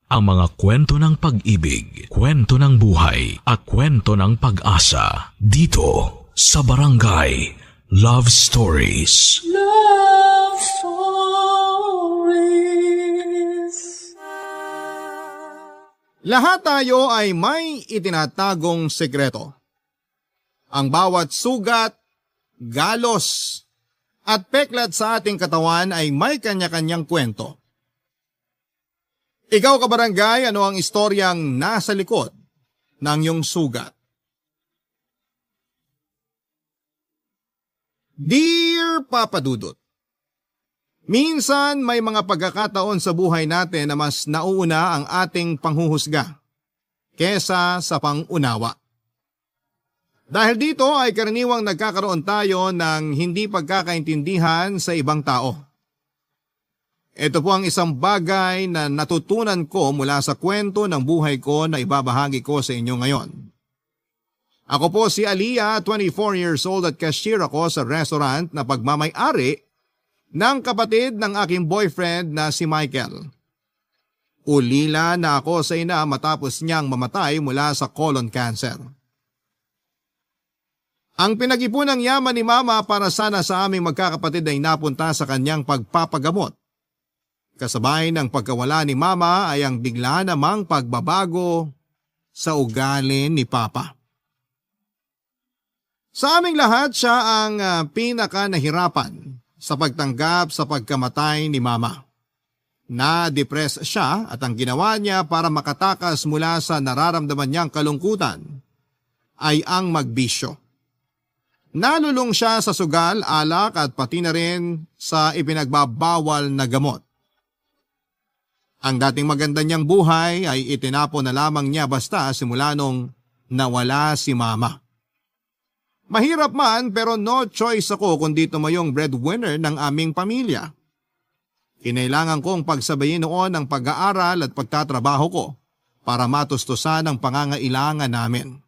ang mga kwento ng pag-ibig, kwento ng buhay, at kwento ng pag-asa dito sa Barangay Love Stories. Love Stories. Lahat tayo ay may itinatagong sekreto. Ang bawat sugat, galos, at peklat sa ating katawan ay may kanya-kanyang kwento. Ikaw kabarangay, ano ang istoryang nasa likod ng iyong sugat? Dear Papa Dudut, minsan may mga pagkakataon sa buhay natin na mas nauuna ang ating panghuhusga kesa sa pangunawa. Dahil dito ay karaniwang nagkakaroon tayo ng hindi pagkakaintindihan sa ibang tao. Ito po ang isang bagay na natutunan ko mula sa kwento ng buhay ko na ibabahagi ko sa inyo ngayon. Ako po si Aliyah, 24 years old at cashier ako sa restaurant na pagmamay-ari ng kapatid ng aking boyfriend na si Michael. Ulila na ako sa ina matapos niyang mamatay mula sa colon cancer. Ang pinag-ipunang yaman ni Mama para sana sa aming magkakapatid ay napunta sa kanyang pagpapagamot. Kasabay ng pagkawala ni Mama ay ang bigla namang pagbabago sa ugali ni Papa. Sa aming lahat siya ang pinaka nahirapan sa pagtanggap sa pagkamatay ni Mama. Na-depress siya at ang ginawa niya para makatakas mula sa nararamdaman niyang kalungkutan ay ang magbisyo. Nalulong siya sa sugal, alak at pati na rin sa ipinagbabawal na gamot. Ang dating maganda niyang buhay ay itinapon na lamang niya basta simula nung nawala si Mama. Mahirap man pero no choice ako kundi tumayong breadwinner ng aming pamilya. Kinailangan kong pagsabayin noon ang pag-aaral at pagtatrabaho ko para matustusan ang pangangailangan namin.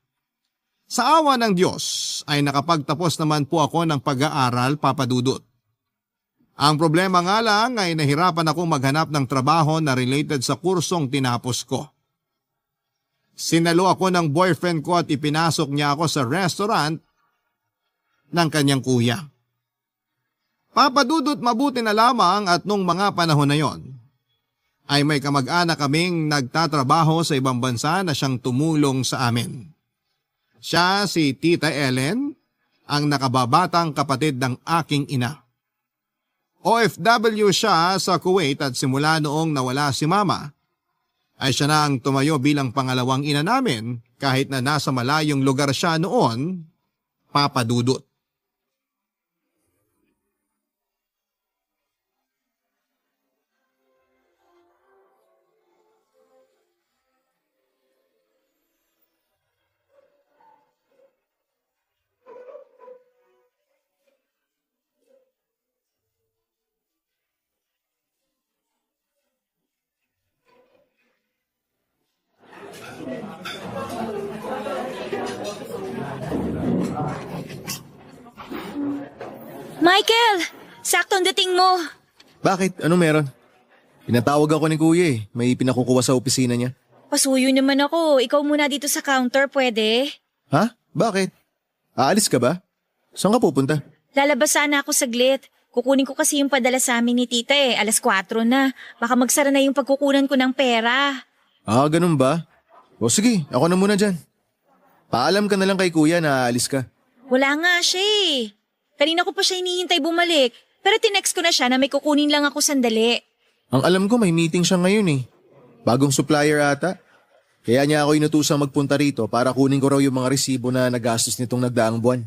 Sa awa ng Diyos ay nakapagtapos naman po ako ng pag-aaral, Papa Dudut. Ang problema nga lang ay nahirapan akong maghanap ng trabaho na related sa kursong tinapos ko. Sinalo ako ng boyfriend ko at ipinasok niya ako sa restaurant ng kanyang kuya. Papa Dudut, mabuti na lamang at nung mga panahon na yon ay may kamag-anak kaming nagtatrabaho sa ibang bansa na siyang tumulong sa amin. Siya si Tita Ellen, ang nakababatang kapatid ng aking ina. OFW siya sa Kuwait at simula noong nawala si Mama, ay siya na ang tumayo bilang pangalawang ina namin kahit na nasa malayong lugar siya noon, Papa Dudut. Michael! Saktong dating mo. Bakit? Ano meron? Pinatawag ako ni Kuya eh. May pinakukuha sa opisina niya. Pasuyo naman ako. Ikaw muna dito sa counter, pwede? Ha? Bakit? Aalis ka ba? Saan ka pupunta? Lalabas sana ako saglit. Kukunin ko kasi yung padala sa amin ni tita eh. 4:00 na. Baka magsara na yung pagkukunan ko ng pera. Ah, ganun ba? O sige, ako na muna dyan. Paalam ka na lang kay Kuya na aalis ka. Wala nga siya eh. Kanina ko pa siya hinihintay bumalik. Pero tinext ko na siya na may kukunin lang ako sandali. Ang alam ko may meeting siya ngayon eh. Bagong supplier ata. Kaya niya ako inutusang magpunta rito para kunin ko raw yung mga resibo na nagastos nitong nagdaang buwan.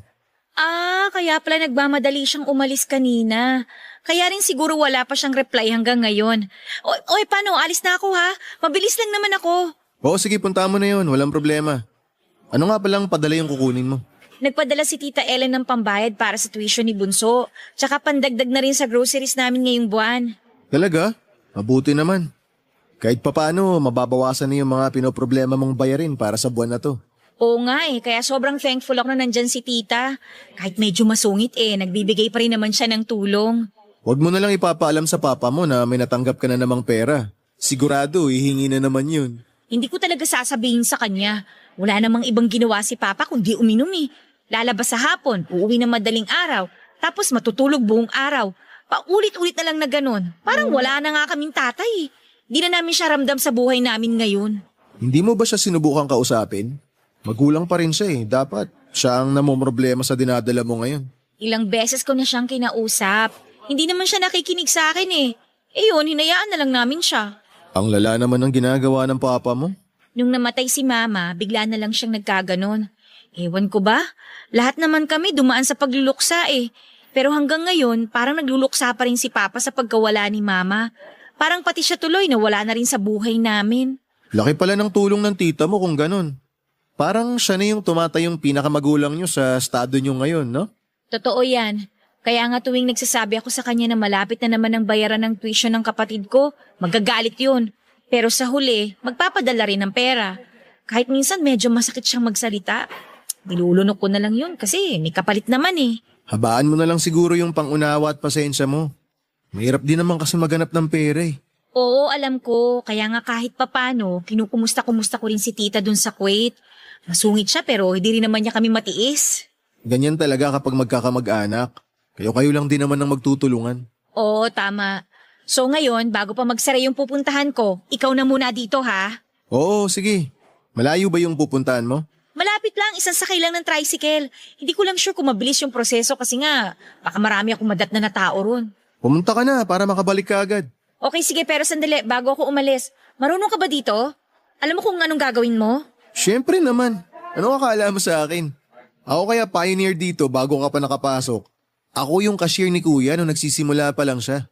Ah, kaya pala nagmamadali siyang umalis kanina. Kaya rin siguro wala pa siyang reply hanggang ngayon. Oy, paano? Alis na ako ha? Mabilis lang naman ako. Oo, sige, punta mo na yun. Walang problema. Ano nga palang padala yung kukunin mo? Nagpadala si Tita Ellen ng pambayad para sa tuition ni Bunso. Tsaka pandagdag na rin sa groceries namin ngayong buwan. Talaga? Mabuti naman. Kahit papaano, mababawasan na yung mga pinoproblema mong bayarin para sa buwan na to. Oo nga eh, kaya sobrang thankful ako na nandyan si Tita. Kahit medyo masungit eh, nagbibigay pa rin naman siya ng tulong. Huwag mo na lang ipapaalam sa papa mo na may natanggap ka na namang pera. Sigurado, hihingi na naman yun. Hindi ko talaga sasabihin sa kanya. Wala namang ibang ginawa si Papa kundi uminom eh. Lalabas sa hapon, uuwi ng madaling araw, tapos matutulog buong araw. Paulit-ulit na lang na ganun. Parang wala na nga kaming tatay eh. Di na namin siya ramdam sa buhay namin ngayon. Hindi mo ba siya sinubukang kausapin? Magulang pa rin siya eh. Dapat siya ang namomroblema sa dinadala mo ngayon. Ilang beses ko na siyang kinausap. Hindi naman siya nakikinig sa akin eh. Eh yun, hinayaan na lang namin siya. Ang lala naman ng ginagawa ng papa mo. Nung namatay si Mama, bigla na lang siyang nagkaganon. Ewan ko ba? Lahat naman kami dumaan sa pagluluksa eh. Pero hanggang ngayon, parang nagluluksa pa rin si Papa sa pagkawala ni Mama. Parang pati siya tuloy na wala na rin sa buhay namin. Laki pala ng tulong ng tita mo kung ganun. Parang siya na yung tumatayong pinakamagulang nyo sa estado nyo ngayon, no? Totoo yan. Kaya nga tuwing nagsasabi ako sa kanya na malapit na naman ang bayaran ng tuition ng kapatid ko, magagalit yun. Pero sa huli, magpapadala rin ng pera. Kahit minsan medyo masakit siyang magsalita. Nilulunok ko na lang yun kasi may kapalit naman eh. Habaan mo na lang siguro yung pangunawa at pasensya mo. Mahirap din naman kasi maganap ng pera eh. Oo, alam ko. Kaya nga kahit papano, kinukumusta-kumusta ko rin si tita dun sa Kuwait. Masungit siya pero hindi rin naman niya kami matiis. Ganyan talaga kapag magkakamag-anak. Kayo-kayo lang din naman ang magtutulungan. Oo, tama. So ngayon, bago pa magsara yung pupuntahan ko, ikaw na muna dito ha? Oo, sige. Malayo ba yung pupuntahan mo? Malapit lang, isang sakay lang ng tricycle. Hindi ko lang sure kung mabilis yung proseso kasi nga, baka marami akong madatna na tao ron. Pumunta ka na para makabalik ka agad. Okay, sige, pero sandali, bago ako umalis. Marunong ka ba dito? Alam mo kung anong gagawin mo? Siyempre naman. Ano akala mo sa akin? Ako kaya pioneer dito bago ka pa nakapasok. Ako yung cashier ni kuya nung nagsisimula pa lang siya.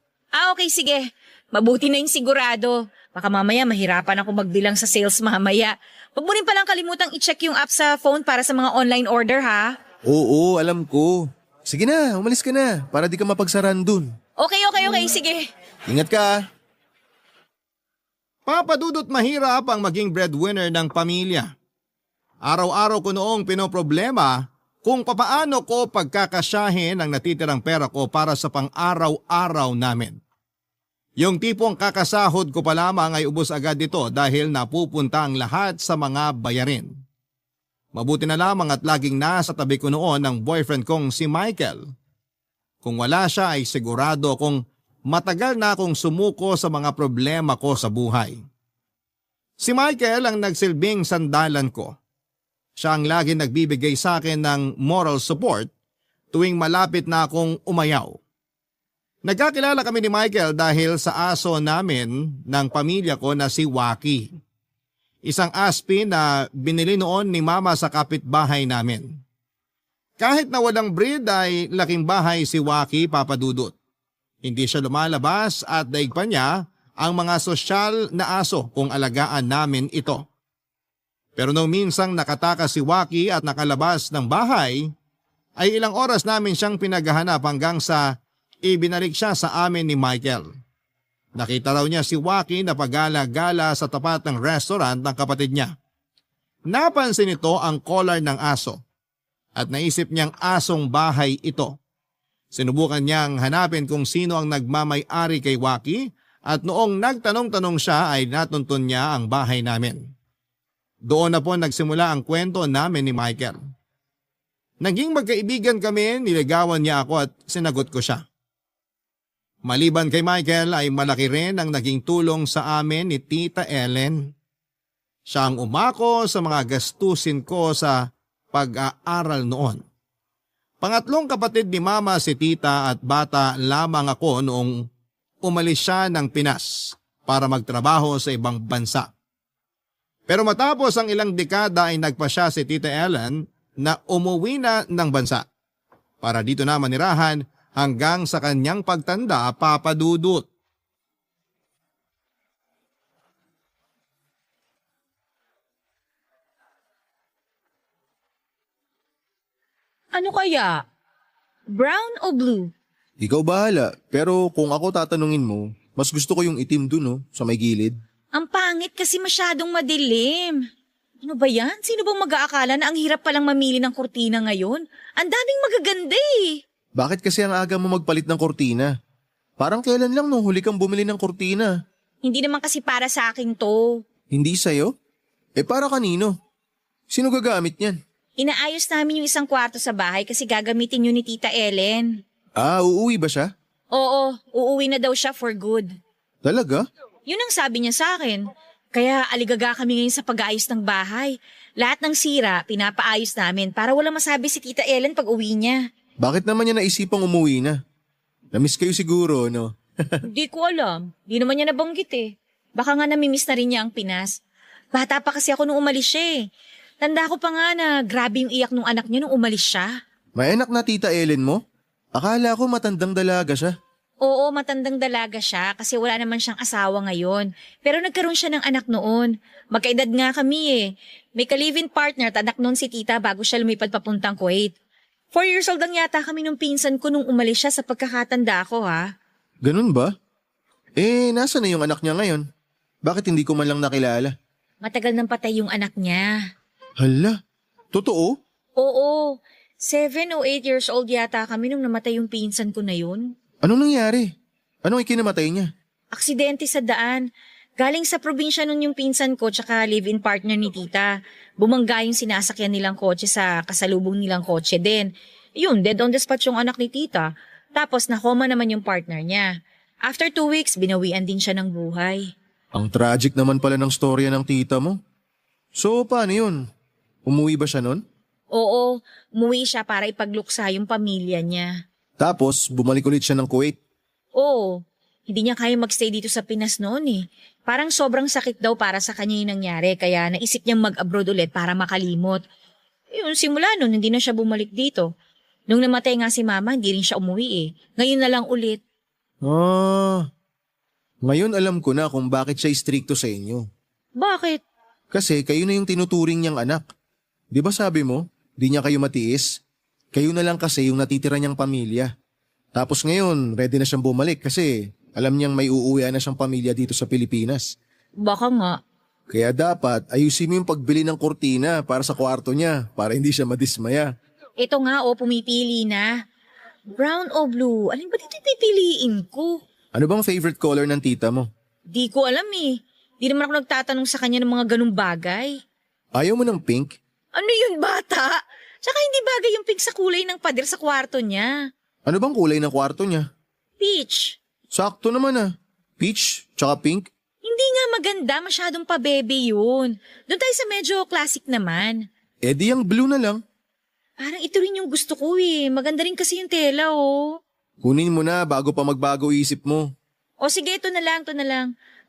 Okay, sige. Mabuti na yung sigurado. Baka mamaya mahirapan ako magbilang sa sales mamaya. Huwag mo rin palang kalimutang i-check yung app sa phone para sa mga online order, ha? Oo, alam ko. Sige na, umalis ka na para di ka mapagsaran dun. Okay, sige. Ingat ka. Papadudot mahirap ang maging breadwinner ng pamilya. Araw-araw ko noong pinoproblema kung papaano ko pagkakasyahin ang natitirang pera ko para sa pang-araw-araw namin. Yung tipong kakasahod ko pa lamang ay ubos agad ito dahil napupunta ang lahat sa mga bayarin. Mabuti na lamang at laging nasa tabi ko noon ang boyfriend kong si Michael. Kung wala siya ay sigurado kung matagal na akong sumuko sa mga problema ko sa buhay. Si Michael ang nagsilbing sandalan ko. Siya ang lagi nagbibigay sa akin ng moral support tuwing malapit na akong umayaw. Nagkakilala kami ni Michael dahil sa aso namin ng pamilya ko na si Waki. Isang aspi na binili noon ni Mama sa kapitbahay namin. Kahit na walang breed ay laking bahay si Waki, Papadudot. Hindi siya lumalabas at daig pa niya ang mga sosyal na aso kung alagaan namin ito. Pero nung minsang nakatakas si Waki at nakalabas ng bahay, ay ilang oras namin siyang pinaghahanap hanggang sa ibinalik siya sa amin ni Michael. Nakita raw niya si Waki na pagala-gala sa tapat ng restaurant ng kapatid niya. Napansin nito ang collar ng aso at naisip niyang asong bahay ito. Sinubukan niyang hanapin kung sino ang nagmamay-ari kay Waki at noong nagtanong-tanong siya ay natuntun niya ang bahay namin. Doon na po nagsimula ang kwento namin ni Michael. Naging magkaibigan kami, niligawan niya ako at sinagot ko siya. Maliban kay Michael ay malaki rin ang naging tulong sa amin ni Tita Ellen. Siya ang umako sa mga gastusin ko sa pag-aaral noon. Pangatlong kapatid ni Mama si Tita at bata lamang ako noong umalis siya ng Pinas para magtrabaho sa ibang bansa. Pero matapos ang ilang dekada ay nagpasya si Tita Ellen na umuwi na ng bansa para dito na manirahan hanggang sa kanyang pagtanda, Papadudot. Ano kaya? Brown o blue? Ikaw bahala, pero kung ako tatanungin mo, mas gusto ko yung itim dun, no, sa may gilid. Ang pangit kasi masyadong madilim. Ano ba yan? Sino bang mag-aakala na ang hirap palang mamili ng kurtina ngayon? Ang daming magaganda eh. Bakit kasi ang aga mo magpalit ng kortina? Parang kailan lang nung huli kang bumili ng kortina? Hindi naman kasi para sa akin to. Hindi sa'yo? Para kanino? Sino gagamit niyan? Inaayos namin yung isang kwarto sa bahay kasi gagamitin yun ni Tita Ellen. Uuwi ba siya? Oo, uuwi na daw siya for good. Talaga? Yun ang sabi niya sa akin. Kaya aligaga kami ngayon sa pag-aayos ng bahay. Lahat ng sira, pinapaayos namin para wala masabi si Tita Ellen pag uwi niya. Bakit naman niya naisipang umuwi na? Namiss kayo siguro, no? Di ko alam. Di naman niya nabanggit eh. Baka nga namimiss na rin niya ang Pinas. Bata pa kasi ako nung umalis siya eh. Tanda ko pa nga na grabe yung iyak nung anak niya nung umalis siya. May anak na Tita Ellen mo? Akala ko matandang dalaga siya. Oo, matandang dalaga siya kasi wala naman siyang asawa ngayon. Pero nagkaroon siya ng anak noon. Magkaedad nga kami eh. May ka-live-in partner at anak noon si tita bago siya lumipad papuntang Kuwait. 4 years old lang yata kami nung pinsan ko nung umalis siya sa pagkakatanda ko ha. Ganun ba? Nasa na yung anak niya ngayon? Bakit hindi ko man lang nakilala? Matagal nang patay yung anak niya. Hala, totoo? Oo, 7 o 8 years old yata kami nung namatay yung pinsan ko na yun. Anong nangyari? Anong ikinamatay niya? Aksidente sa daan. Galing sa probinsya nun yung pinsan ko tsaka live-in partner ni tita. Bumangga yung sinasakyan nilang kotse sa kasalubong nilang kotse din. Yun, dead on the spot yung anak ni tita. Tapos nakoma naman yung partner niya. After 2 weeks, binawian din siya ng buhay. Ang tragic naman pala ng storya ng tita mo. So, paano yun? Umuwi ba siya nun? Oo, umuwi siya para ipagluksa yung pamilya niya. Tapos, bumalik ulit siya ng Kuwait. Oo, hindi niya kaya magstay dito sa Pinas noon eh. Parang sobrang sakit daw para sa kanya yung nangyari kaya naisip niyang mag-abroad ulit para makalimot. Yun, simula nun hindi na siya bumalik dito. Nung namatay nga si mama, hindi rin siya umuwi eh. Ngayon na lang ulit. Ngayon alam ko na kung bakit siya istrikto sa inyo. Bakit? Kasi kayo na yung tinuturing niyang anak. Di ba sabi mo, di niya kayo matiis? Kayo na lang kasi yung natitira niyang pamilya. Tapos ngayon, ready na siyang bumalik kasi alam niyang may uuwian na siyang pamilya dito sa Pilipinas. Baka nga. Kaya dapat ayusin mo yung pagbili ng kurtina para sa kwarto niya para hindi siya madismaya. Ito nga pumipili na. Brown o blue? Alin ba dito pipiliin ko? Ano bang favorite color ng tita mo? Di ko alam eh. Di naman ako nagtatanong sa kanya ng mga ganung bagay. Ayaw mo ng pink? Ano yun, bata? Tsaka hindi bagay yung pink sa kulay ng pader sa kwarto niya. Ano bang kulay ng kwarto niya? Peach. Sakto naman Peach, tsaka pink. Hindi nga maganda, masyadong pa-bebe yun. Doon tayo sa medyo classic naman. Di yung blue na lang. Parang ito rin yung gusto ko eh. Maganda rin kasi yung tela oh. Kunin mo na bago pa magbago isip mo. O sige, ito na lang.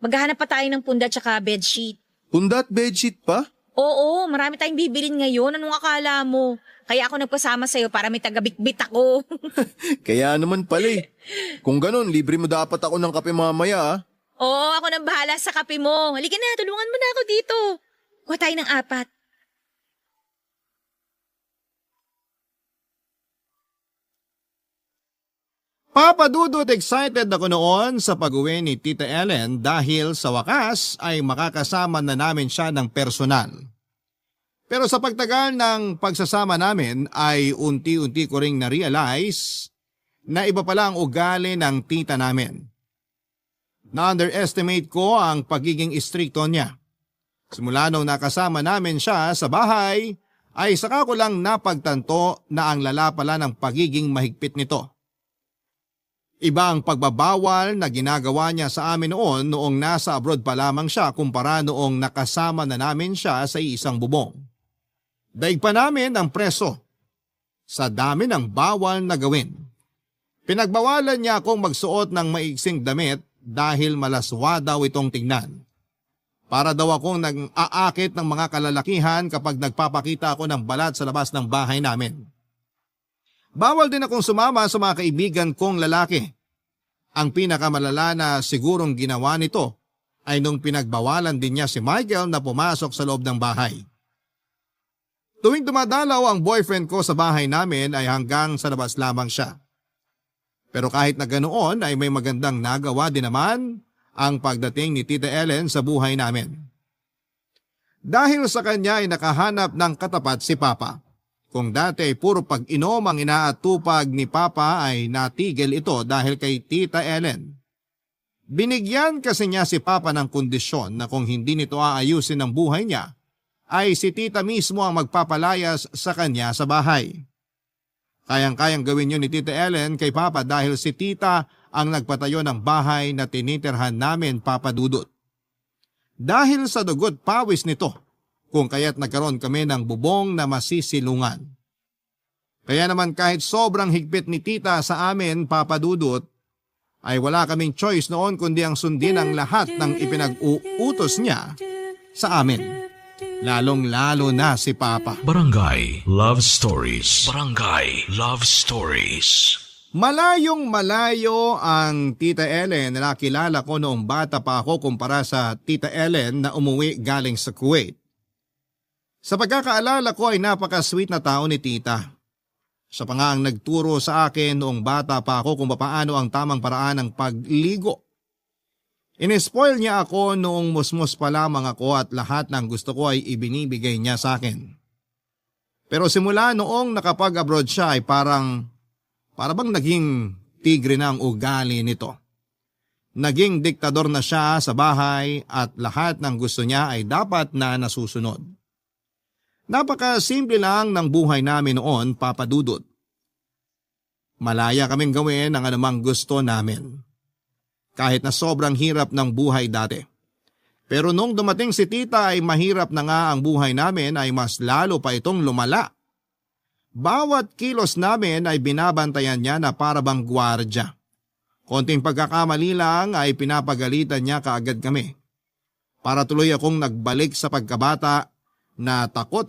Maghahanap pa tayo ng punda tsaka bedsheet. Punda at bedsheet pa? Oo, marami tayong bibilin ngayon. Anong akala mo? Kaya ako nagpasama sa'yo para may tagabitbit ako. Kaya naman pala Kung ganon, libre mo dapat ako ng kape mamaya Oo, ako nang bahala sa kape mo. Halika na, tulungan mo na ako dito. Kuha tayo ng 4. Papadudot excited ako noon sa pag-uwi ni Tita Ellen dahil sa wakas ay makakasama na namin siya ng personal. Pero sa pagtagal ng pagsasama namin ay unti-unti ko ring na-realize na iba pala ang ugali ng tita namin. Na-underestimate ko ang pagiging istrikto niya. Simula nung nakasama namin siya sa bahay ay saka ko lang napagtanto na ang lala pala ng pagiging mahigpit nito. Iba ang pagbabawal na ginagawa niya sa amin noong nasa abroad pa lamang siya kumpara noong nakasama na namin siya sa isang bubong. Daig pa namin ang preso sa dami ng bawal na gawin. Pinagbawalan niya akong magsuot ng maiksing damit dahil malaswa daw itong tingnan. Para daw akong nag-aakit ng mga kalalakihan kapag nagpapakita ako ng balat sa labas ng bahay namin. Bawal din akong sumama sa mga kaibigan kong lalaki. Ang pinakamalala na sigurong ginawa nito ay nung pinagbawalan din niya si Michael na pumasok sa loob ng bahay. Tuwing dumadalaw ang boyfriend ko sa bahay namin ay hanggang sa labas lamang siya. Pero kahit na ganoon ay may magandang nagawa din naman ang pagdating ni Tita Ellen sa buhay namin. Dahil sa kanya ay nakahanap ng katapat si Papa. Kung dati ay puro pag-inom ang inaatupag ni Papa ay natigil ito dahil kay Tita Ellen. Binigyan kasi niya si Papa ng kondisyon na kung hindi nito aayusin ang buhay niya, ay si tita mismo ang magpapalayas sa kanya sa bahay. Kayang-kayang gawin yun ni Tita Ellen kay Papa dahil si tita ang nagpatayo ng bahay na tinitirhan namin, Papa Dudut. Dahil sa dugot pawis nito, kung kaya't nagkaroon kami ng bubong na masisilungan. Kaya naman kahit sobrang higpit ni tita sa amin, Papa Dudut, ay wala kaming choice noon kundi ang sundin ang lahat ng ipinag-uutos niya sa amin. Lalong-lalo na si Papa. Barangay Love Stories. Barangay Love Stories. Malayong malayo ang Tita Ellen na nakilala ko noong bata pa ako kumpara sa Tita Ellen na umuwi galing sa Kuwait. Sa pagkakaalala ko ay napaka-sweet na tao ni Tita. Siya pa nga ang nagturo sa akin noong bata pa ako kung paano ang tamang paraan ng pagligo. Inispoil niya ako noong musmus pa lamang ako at lahat ng gusto ko ay ibinibigay niya sa akin. Pero simula noong nakapag-abroad siya ay para bang naging tigre na ang ugali nito. Naging diktador na siya sa bahay at lahat ng gusto niya ay dapat na nasusunod. Napaka-simple lang ng buhay namin noon, Papa Dudut. Malaya kaming gawin ang anumang gusto namin. Kahit na sobrang hirap ng buhay dati. Pero nung dumating si tita ay mahirap na nga ang buhay namin ay mas lalo pa itong lumala. Bawat kilos namin ay binabantayan niya na para bang gwardya. Konting pagkakamali lang ay pinapagalitan niya kaagad kami. Para tuloy akong nagbalik sa pagkabata na takot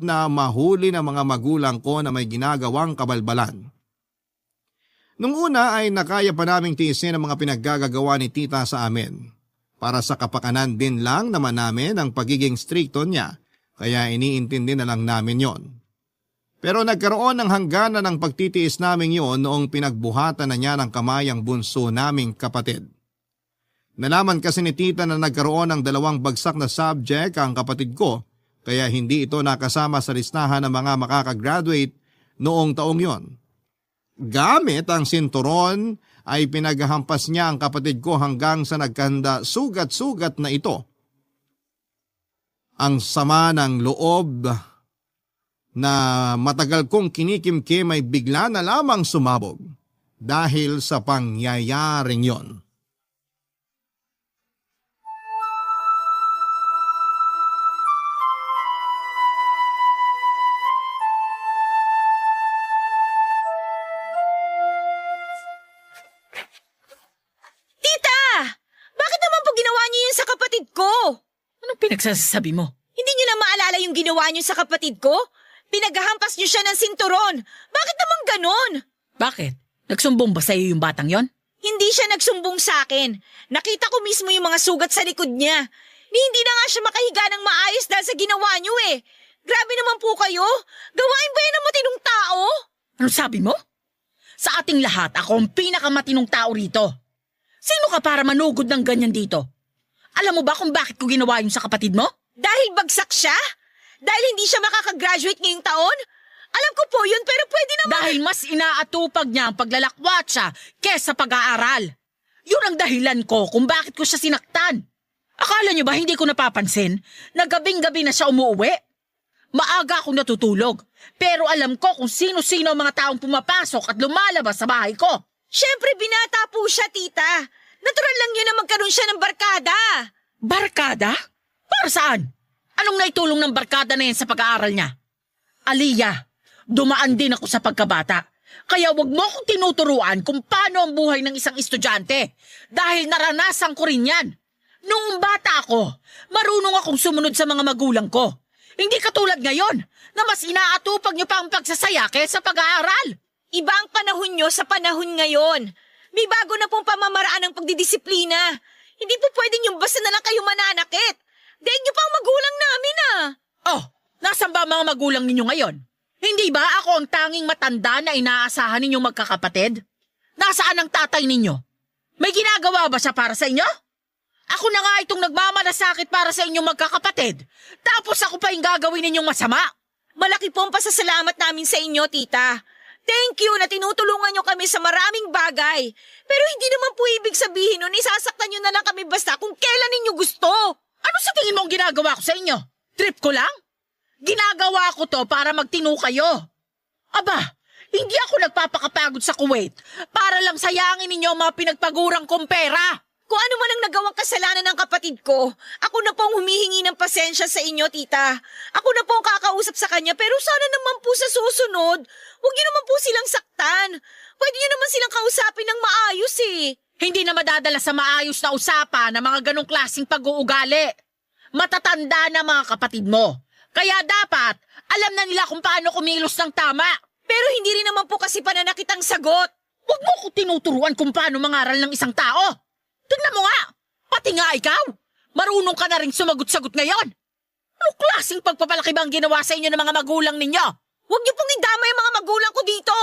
na mahuli ng mga magulang ko na may ginagawang kabalbalan. Nung una ay nakaya pa naming tiisin ang mga pinaggagawa ni tita sa amin. Para sa kapakanan din lang naman namin ang pagiging stricto niya, kaya iniintindi na lang namin yon. Pero nagkaroon ng hangganan ng pagtitiis namin yon noong pinagbuhatan na niya ng kamay ang bunso naming kapatid. Nalaman kasi ni tita na nagkaroon ng 2 bagsak na subject ang kapatid ko, kaya hindi ito nakasama sa listahan ng mga makakagraduate noong taong yon. Gamit ang sinturon ay pinaghahampas niya ang kapatid ko hanggang sa nagkanda sugat-sugat na ito. Ang sama ng loob na matagal kong kinikimkim ay bigla na lamang sumabog dahil sa pangyayaring yon. Anong pinagsasabi mo? Hindi niyo na maalala yung ginawa niyo sa kapatid ko? Pinaghahampas niyo siya ng sinturon. Bakit naman ganon? Bakit? Nagsumbong ba sa'yo yung batang yon? Hindi siya nagsumbong sa akin. Nakita ko mismo yung mga sugat sa likod niya. Hindi na nga siya makahiga ng maayos dahil sa ginawa niyo eh. Grabe naman po kayo. Gawain ba yan ng matinong tao? Ano sabi mo? Sa ating lahat, ako ang pinakamatinong tao rito. Sino ka para manugod ng ganyan dito? Alam mo ba kung bakit ko ginawa yun sa kapatid mo? Dahil bagsak siya? Dahil hindi siya makakagraduate ngayong taon? Alam ko po yun pero pwede naman... Dahil mas inaatupag niya ang paglalakwat siya kesa pag-aaral. Yun ang dahilan ko kung bakit ko siya sinaktan. Akala niyo ba hindi ko napapansin na gabing-gabi na siya umuwi? Maaga akong natutulog pero alam ko kung sino-sino ang mga taong pumapasok at lumalabas sa bahay ko. Siyempre binata po siya, tita. Natural lang yun na magkaroon siya ng barkada. Barkada? Para saan? Anong naitulong ng barkada na yan sa pag-aaral niya? Aliyah, dumaan din ako sa pagkabata. Kaya wag mo akong tinuturuan kung paano ang buhay ng isang estudyante. Dahil naranasan ko rin yan. Noong bata ako, marunong akong sumunod sa mga magulang ko. Hindi katulad ngayon na mas inaatupag niyo pa ang pagsasaya kaysa pag-aaral. Iba ang panahon niyo sa panahon ngayon. May bago na pong pamamaraan ng pagdidisiplina. Hindi po pwedeng yung basta na lang kayo mananakit. Daig niyo pa ang magulang namin Oh, nasan ba ang mga magulang ninyo ngayon? Hindi ba ako ang tanging matanda na inaasahan ninyong magkakapatid? Nasaan ang tatay ninyo? May ginagawa ba siya para sa inyo? Ako na nga itong nagmamalasakit para sa inyong magkakapatid. Tapos ako pa yung gagawin ninyong masama. Malaki po ang pasasalamat namin sa inyo, tita. Thank you na tinutulungan nyo kami sa maraming bagay. Pero hindi naman po ibig sabihin nun, isasaktan nyo na lang kami basta kung kailan ninyo gusto. Ano sa tingin mo ang ginagawa ko sa inyo? Trip ko lang? Ginagawa ko to para magtino kayo. Aba, hindi ako nagpapakapagod sa Kuwait para lang sayangin ninyo ang mga pinagpagurang kong pera. Kung ano man ang nagawang kasalanan ng kapatid ko, ako na po ang humihingi ng pasensya sa inyo, tita. Ako na po ang kakausap sa kanya, pero sana naman po sa susunod, huwag niyo naman po silang saktan. Pwede niyo naman silang kausapin ng maayos eh. Hindi na madadala sa maayos na usapan ng mga ganong klaseng pag-uugali. Matatanda na mga kapatid mo. Kaya dapat, alam na nila kung paano kumilos ng tama. Pero hindi rin naman po kasi pananakit ang sagot. Huwag mo ko tinuturuan kung paano mangaral ng isang tao. Tignan mo nga, pati nga ikaw. Marunong ka na rin sumagot-sagot ngayon. Ano klaseng pagpapalaki ba ang ginawa sa inyo ng mga magulang ninyo? Huwag niyo pong idamay ang mga magulang ko dito.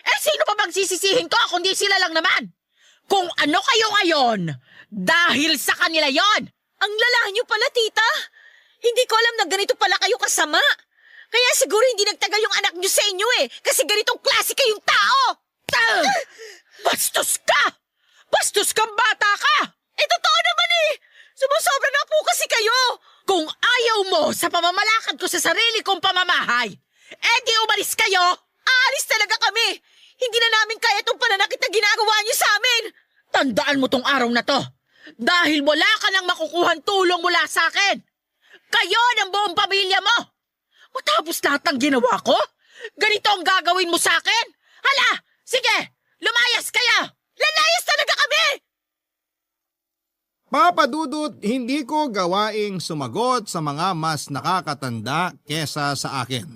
Eh sino pa bang sisisihin ko kundi sila lang naman? Kung ano kayo ngayon, dahil sa kanila yon. Ang lala niyo pala, tita. Hindi ko alam na ganito pala kayo kasama. Kaya siguro hindi nagtagal yung anak niyo sa inyo eh. Kasi ganitong klase kayong tao. Bastos ka! Bastos kang bata ka! Eh, totoo naman eh. Sumusobra na po kasi kayo. Kung ayaw mo sa pamamalakad ko sa sarili kong pamamahay, eh di umalis kayo! Aalis talaga kami. Hindi na namin kaya itong pananakit na ginagawa niyo sa amin. Tandaan mo tong araw na to. Dahil wala ka nang makukuhan tulong mula sa akin. Kayo ng buong pamilya mo. Matapos lahat ng ginawa ko, ganito ang gagawin mo sa akin? Hala, sige, lumayas kayo! Lalayas talaga kami! Papa Dudut, hindi ko gawaing sumagot sa mga mas nakakatanda kesa sa akin.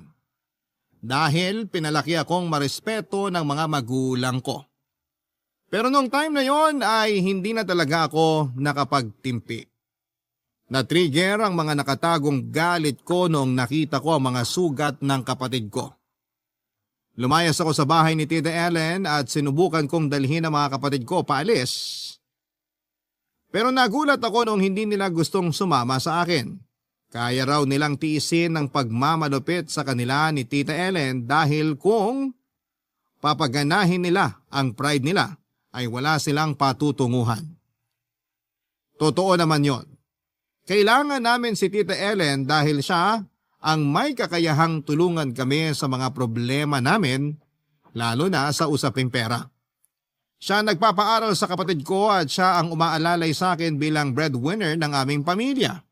Dahil pinalaki akong marespeto ng mga magulang ko. Pero nung time na yon ay hindi na talaga ako nakapagtimpi. Na-trigger ang mga nakatagong galit ko noong nakita ko ang mga sugat ng kapatid ko. Lumayas ako sa bahay ni Tita Ellen at sinubukan kong dalhin ang mga kapatid ko paalis. Pero nagulat ako nung hindi nila gustong sumama sa akin. Kaya raw nilang tiisin ang pagmamalupit sa kanila ni Tita Ellen dahil kung papaganahin nila ang pride nila ay wala silang patutunguhan. Totoo naman yon. Kailangan namin si Tita Ellen dahil siya ang may kakayahang tulungan kami sa mga problema namin, lalo na sa usaping pera. Siya nagpapaaral sa kapatid ko at siya ang umaalalay sa akin bilang breadwinner ng aming pamilya.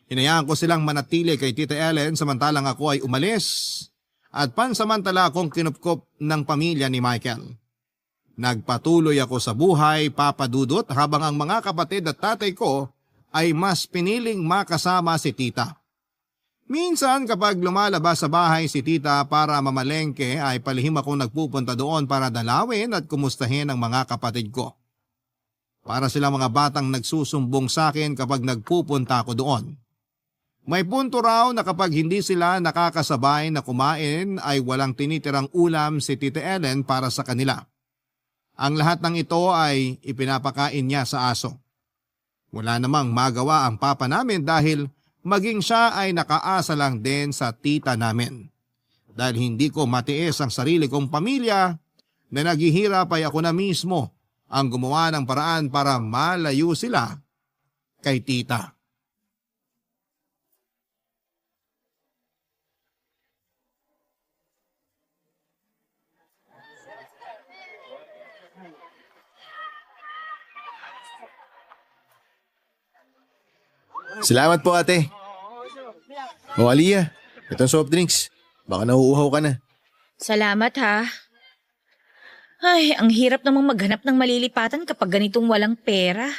Hinayaan ko silang manatili kay Tita Ellen samantalang ako ay umalis at pansamantala akong kinupkop ng pamilya ni Michael. Nagpatuloy ako sa buhay, Papa Dudut, habang ang mga kapatid at tatay ko ay mas piniling makasama si Tita. Minsan kapag lumalabas sa bahay si Tita para mamalengke ay palihim akong nagpupunta doon para dalawin at kumustahin ang mga kapatid ko. Para silang mga batang nagsusumbong sa akin kapag nagpupunta ako doon. May punto raw na kapag hindi sila nakakasabay na kumain ay walang tinitirang ulam si Tita Ellen para sa kanila. Ang lahat ng ito ay ipinapakain niya sa aso. Wala namang magawa ang papa namin dahil maging siya ay nakaasa lang din sa tita namin. Dahil hindi ko matiis ang sarili kong pamilya na naghihirap ay ako na mismo ang gumawa ng paraan para malayo sila kay tita. Salamat po ate. O Aliyah, itong soft drinks. Baka nauuhaw ka na. Salamat ha. Ay, ang hirap namang maghanap ng malilipatan kapag ganitong walang pera.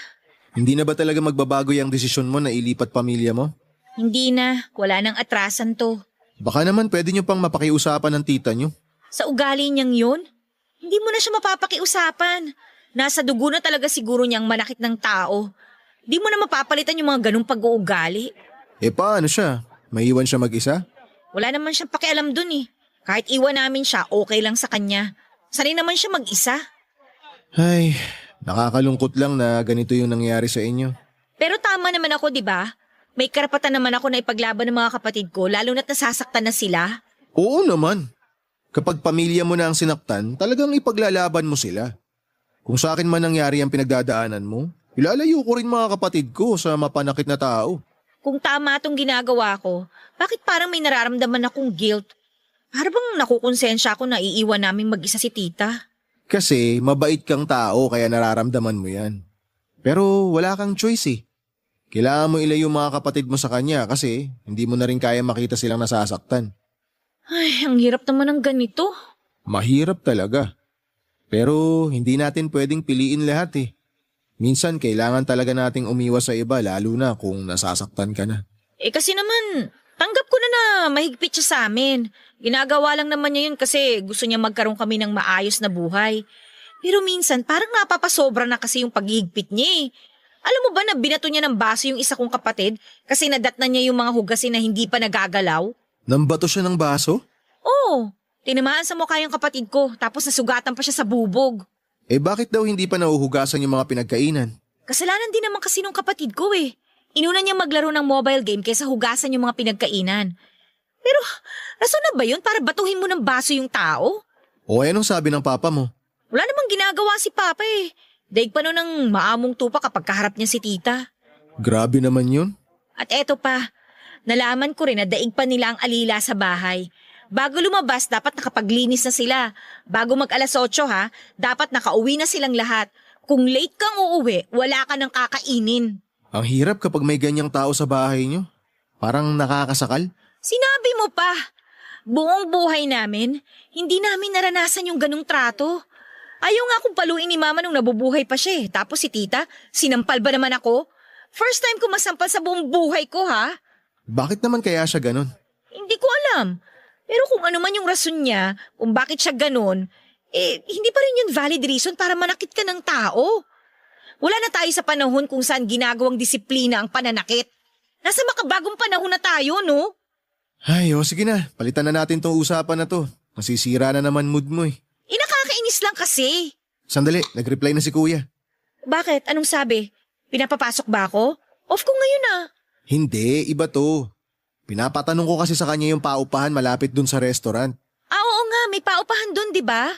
Hindi na ba talaga magbabago yung desisyon mo na ilipat pamilya mo? Hindi na, wala nang atrasan to. Baka naman pwede nyo pang mapakiusapan ng tita nyo. Sa ugali niyang yun, hindi mo na siya mapapakiusapan. Nasa dugo na talaga siguro niyang manakit ng tao. Di mo na mapapalitan yung mga ganung pag-uugali. Eh paano siya? Maiwan siya mag-isa? Wala naman siyang pakialam dun eh. Kahit iwan namin siya, okay lang sa kanya. Sanay naman siya mag-isa. Ay, nakakalungkot lang na ganito yung nangyari sa inyo. Pero tama naman ako, di ba? May karapatan naman ako na ipaglaban ng mga kapatid ko, lalo na't nasasaktan na sila. Oo naman. Kapag pamilya mo na ang sinaktan, talagang ipaglalaban mo sila. Kung sa akin man nangyari ang pinagdadaanan mo, ilalayo ko rin mga kapatid ko sa mapanakit na tao. Kung tama itong ginagawa ko, bakit parang may nararamdaman akong guilt? Para bang nakukonsensya ako na iiwan namin mag-isa si tita? Kasi mabait kang tao kaya nararamdaman mo yan. Pero wala kang choice eh. Kailangan mo ilayo mga kapatid mo sa kanya kasi hindi mo na rin kaya makita silang nasasaktan. Ay, ang hirap naman ng ganito. Mahirap talaga. Pero hindi natin pwedeng piliin lahat eh. Minsan kailangan talaga nating umiwas sa iba lalo na kung nasasaktan ka na. Kasi naman, tanggap ko na mahigpit siya sa amin. Ginagawa lang naman niya yun kasi gusto niya magkaroon kami ng maayos na buhay. Pero minsan parang napapasobra na kasi yung paghihigpit niya eh. Alam mo ba na binato niya ng baso yung isa kong kapatid kasi nadatnan niya yung mga hugasin na hindi pa nagagalaw? Nambato siya ng baso? Oo, tinamaan sa mukha yung kapatid ko tapos nasugatan pa siya sa bubog. Bakit daw hindi pa nauhugasan yung mga pinagkainan? Kasalanan din naman kasi nung kapatid ko eh. Inuna niya maglaro ng mobile game kaysa hugasan yung mga pinagkainan. Pero rason na ba yun para batuhin mo ng baso yung tao? O anong sabi ng papa mo? Wala namang ginagawa si Papa eh. Daig pa nun ng maamong tupa kapag kaharap niya si tita. Grabe naman yun. At eto pa, nalaman ko rin na daig pa nila ang alila sa bahay. Bago lumabas, dapat nakapaglinis na sila. Bago mag 8:00 ha, dapat nakauwi na silang lahat. Kung late kang uuwi, wala ka nang kakainin. Ang hirap kapag may ganyang tao sa bahay nyo. Parang nakakasakal. Sinabi mo pa, buong buhay namin, hindi namin naranasan yung ganung trato. Ayaw nga akong paluin ni Mama nung nabubuhay pa siya eh. Tapos si tita, sinampal ba naman ako? First time ko masampal sa buong buhay ko ha? Bakit naman kaya siya ganon? Hindi ko alam. Pero kung ano man yung rason niya, kung bakit siya ganon, hindi pa rin yun valid reason para manakit ka ng tao. Wala na tayo sa panahon kung saan ginagawang disiplina ang pananakit. Nasa makabagong panahon na tayo, no? Ay, sige na. Palitan na natin tong usapan na to. Masisira na naman mood mo eh. Nakakainis lang kasi. Sandali, nag-reply na si kuya. Bakit? Anong sabi? Pinapapasok ba ako? Off ko ngayon ah. Hindi, iba to. Pinapatanong ko kasi sa kanya yung paupahan malapit dun sa restaurant. Oo nga, may paupahan doon, di ba?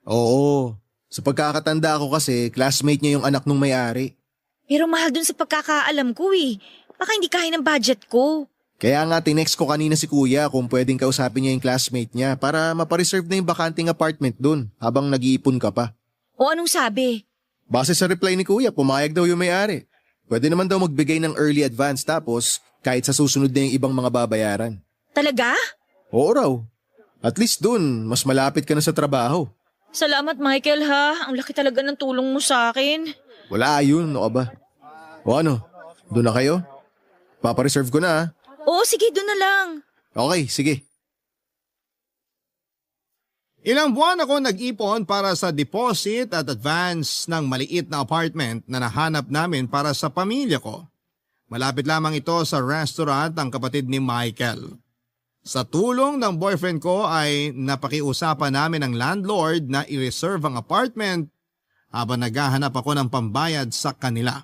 Oo. Sa pagkakatanda ko kasi, classmate niya yung anak nung may-ari. Pero mahal doon sa pagkakaalam ko eh. Baka hindi kaya ng budget ko. Kaya nga tinext ko kanina si kuya kung pwedeng kausapin niya yung classmate niya para mapareserve na yung bakanting apartment dun habang nag-iipon ka pa. O anong sabi? Base sa reply ni kuya, pumayag daw yung may-ari. Pwede naman daw magbigay ng early advance tapos kahit sa susunod na yung ibang mga babayaran. Talaga? Oo raw. At least dun, mas malapit ka na sa trabaho. Salamat Michael ha. Ang laki talaga ng tulong mo sa akin. Wala yun, ano ka ba? O ano, doon na kayo? Papareserve ko na ha. Oo, sige, doon na lang. Okay, sige. Ilang buwan ako nag-ipon para sa deposit at advance ng maliit na apartment na nahanap namin para sa pamilya ko. Malapit lamang ito sa restaurant ang kapatid ni Michael. Sa tulong ng boyfriend ko ay napakiusapan namin ang landlord na i-reserve ang apartment habang naghahanap ako ng pambayad sa kanila.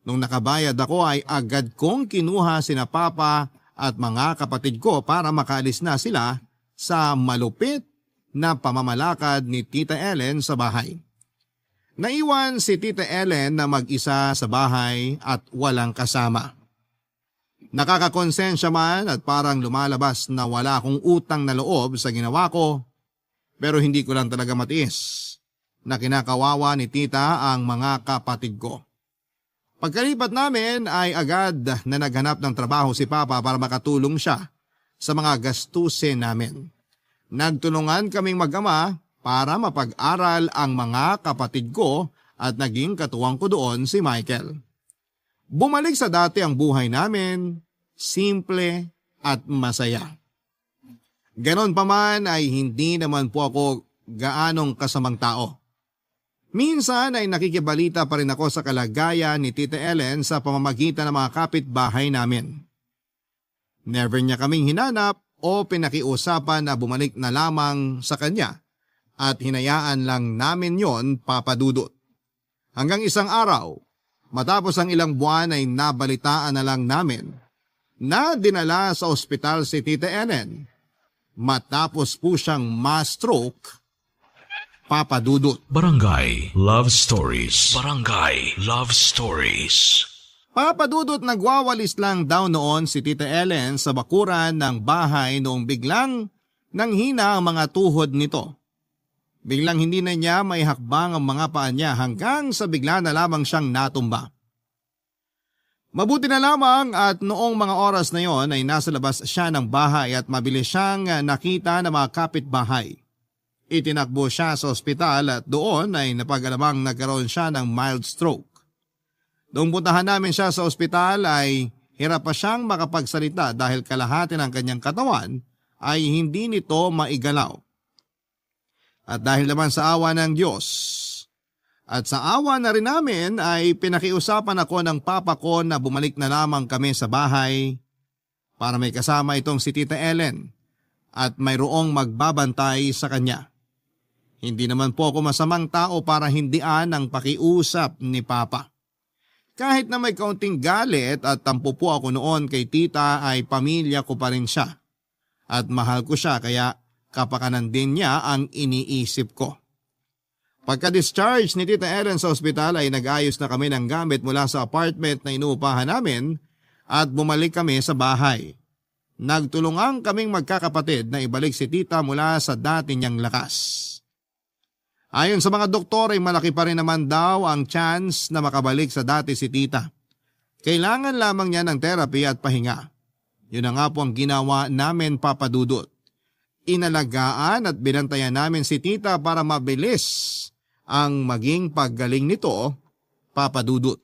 Nung nakabayad ako ay agad kong kinuha sina Papa at mga kapatid ko para makaalis na sila sa malupit na pamamalakad ni Tita Ellen sa bahay. Naiwan si Tita Ellen na mag-isa sa bahay at walang kasama. Nakakakonsensya man at parang lumalabas na wala akong utang na loob sa ginawa ko, pero hindi ko lang talaga matiis na kinakawawa ni Tita ang mga kapatid ko. Pagkalipat namin ay agad na naghanap ng trabaho si Papa para makatulong siya sa mga gastusin namin. Nagtulungan kaming mag-ama para mapag-aral ang mga kapatid ko at naging katuwang ko doon si Michael. Bumalik sa dati ang buhay namin, simple at masaya. Ganon pa man ay hindi naman po ako gaanong kasamang tao. Minsan ay nakikibalita pa rin ako sa kalagayan ni Tita Ellen sa pamamagitan ng mga kapitbahay namin. Never niya kaming hinanap o pinakiusapan na bumalik na lamang sa kanya at hinayaan lang namin yon papadudot. Hanggang isang araw, matapos ang ilang buwan ay nabalitaan na lang namin na dinala sa ospital si Tita Ellen. matapos po siyang ma-stroke, Papa Dudut. Barangay Love Stories. Barangay Love Stories. Papa Dudut, nagwawalis lang daw noon si Tita Ellen sa bakuran ng bahay noong biglang nanghina ang mga tuhod nito. Biglang hindi na niya may hakbang ang mga paa niya hanggang sa bigla na lamang siyang natumba. Mabuti na lamang at noong mga oras na yon ay nasa labas siya ng bahay at mabilis siyang nakita ng mga kapitbahay. Itinakbo siya sa ospital at doon ay napag-alamang nagkaroon siya ng mild stroke. Noong puntahan namin siya sa ospital ay hirap pa siyang makapagsalita dahil kalahati ng kanyang katawan ay hindi nito maigalaw. At dahil naman sa awa ng Diyos at sa awa na rin namin ay pinakiusapan ako ng papa ko na bumalik na lamang kami sa bahay para may kasama itong si Tita Ellen at mayroong magbabantay sa kanya. Hindi naman po ako masamang tao para hindian ang pakiusap ni Papa. Kahit na may kaunting galit at tampo po ako noon kay Tita ay pamilya ko pa rin siya. At mahal ko siya kaya kapakanan din niya ang iniisip ko. Pagka-discharge ni Tita Ellen sa ospital ay nag-ayos na kami ng gamit mula sa apartment na inuupahan namin at bumalik kami sa bahay. Nagtulungan kaming magkakapatid na ibalik si Tita mula sa dati niyang lakas. Ayon sa mga doktor ay malaki pa rin naman daw ang chance na makabalik sa dati si Tita. Kailangan lamang niya ng therapy at pahinga. Yun na nga po ang ginawa namin, Papa Dudut. Inalagaan at binantayan namin si Tita para mabilis ang maging paggaling nito, Papa Dudut.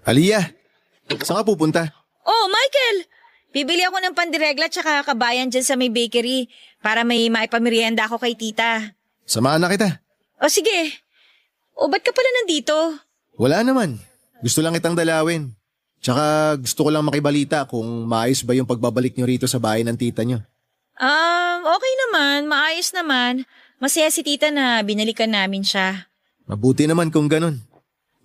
Aliyah, saan ka pupunta? Oh, Michael! Bibili ako ng pandiregla tsaka kabayan dyan sa may bakery para may maipamerienda ako kay Tita. Samahan na kita. O sige. O ba't ka pala nandito? Wala naman. Gusto lang kitang dalawin. Tsaka gusto ko lang makibalita kung maayos ba yung pagbabalik nyo rito sa bahay ng tita nyo. Okay naman. Maayos naman. Masaya si Tita na binalikan namin siya. Mabuti naman kung ganun.